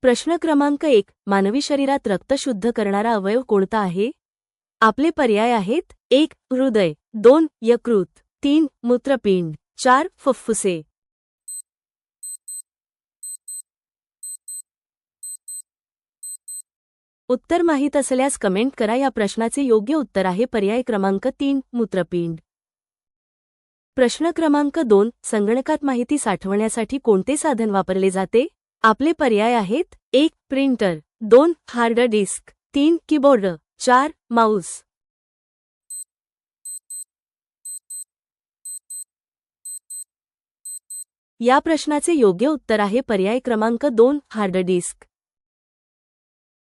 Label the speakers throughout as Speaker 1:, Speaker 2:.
Speaker 1: प्रश्न क्रमांक 1. मानवी शरीरात रक्त शुद्ध करणारा अवयव कोणता आहे? आपले पर्याय आहेत: 1. हृदय, 2. यकृत, 3. मूत्रपिंड, 4. फुफ्फुसे. उत्तर माहीत असल्यास कमेंट करा. या प्रश्नाचे योग्य उत्तर आहे पर्याय क्रमांक 3. मूत्रपिंड. प्रश्न क्रमांक 2. संगणकात माहिती साठवण्यासाठी कोणते साधन वापरले जाते? आपले पर्याय आहेत: 1. Printer, 2. Hard disk, 3. Keyboard, 4. Mouse. या प्रश्नाचे योग्य उत्तर आहे पर्याय क्रमांक 2. Hard disk.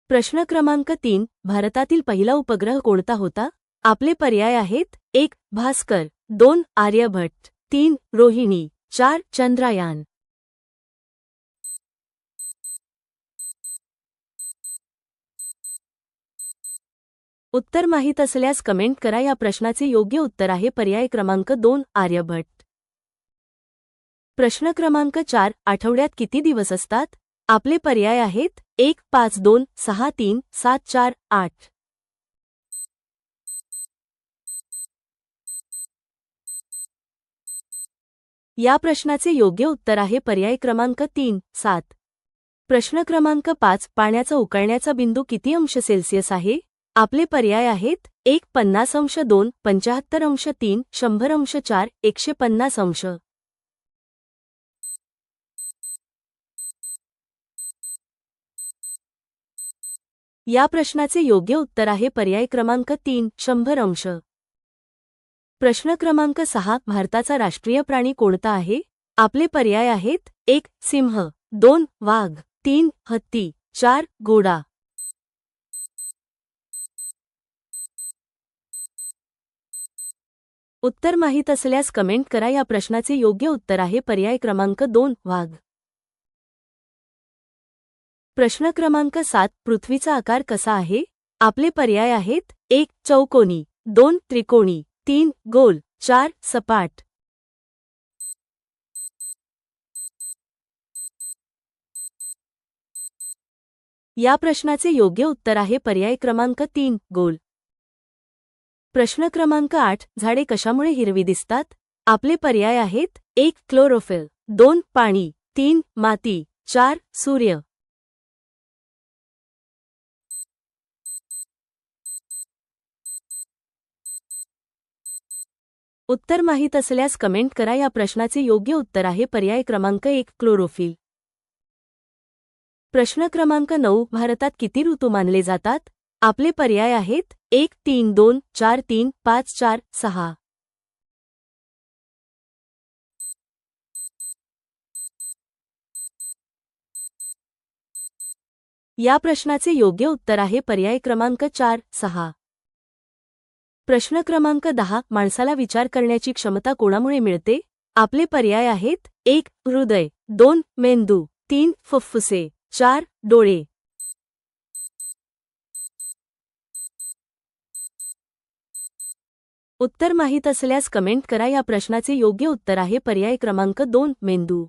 Speaker 1: प्रश्न क्रमांक 3. भारतातील पहिला उपग्रह कोणता होता? आपले पर्याय आहेत: 1. भास्कर, 2. आर्यभट्ट, 3. रोहिणी, 4. चंद्रयान. उत्तर माहीत असल्यास कमेंट करा. या प्रश्नाचे योग्य उत्तर आहे पर्याय क्रमांक 2. आर्यभट्ट. प्रश्न क्रमांक 4. आठवड्यात किती दिवस असतात? आपले पर्याय आहेत: 1. 5, 2, 6, 3, 7, 4, 8. या प्रश्नाचे योग्य उत्तर आहे पर्याय क्रमांक 3. 7. प्रश्न क्रमांक 5. पाण्याचा उकळण्याचा बिंदू किती अंश सेल्सिअस आहे? आपले पर्याय आहेत: 1. 50 अंश, 2. 75 अंश, 3. 100 अंश, 4. 150 अंश. या प्रश्नाचे योग्य उत्तर आहे पर्याय क्रमांक 3. 100 अंश. प्रश्न क्रमांक 6. भारताचा राष्ट्रीय प्राणी कोणता आहे? आपले पर्याय आहेत: 1. सिंह, 2. वाघ, 3. हत्ती, 4. घोडा. उत्तर माहीत असल्यास कमेंट करा. या प्रश्नाचे योग्य उत्तर आहे पर्याय क्रमांक 2. वाघ. प्रश्न क्रमांक 7. पृथ्वीचा आकार कसा आहे? आपले पर्याय आहेत: 1. चौकोनी, 2. त्रिकोणी, 3. गोल, 4. सपाट. या प्रश्नाचे योग्य उत्तर आहे पर्याय क्रमांक 3. गोल. प्रश्न क्रमांक 8. झाडे कशामुळे हिरवी दिसतात? आपले पर्याय आहेत: 1. क्लोरोफिल, 2. पाणी, 3. माती, 4. सूर्य. उत्तर माहीत असल्यास कमेंट करा. या प्रश्नाचे योग्य उत्तर आहे पर्याय क्रमांक 1. क्लोरोफिल. प्रश्न क्रमांक 9. भारतात किती ऋतू मानले जातात? आपले पर्याय आहेत: 1. 3, 2, 4, 3, 5, 4, 6. या प्रश्नाचे योग्य उत्तर आहे पर्याय क्रमांक 4. 6. प्रश्न क्रमांक 10. माणसाला विचार करण्याची क्षमता कोणामुळे मिळते? आपले पर्याय आहेत: 1. हृदय, 2. मेंदू, 3. फुफ्फुसे, 4. डोळे. उत्तर माहीत असल्यास कमेंट करा. या प्रश्नाचे योग्य उत्तर आहे पर्याय क्रमांक 2. मेंदू.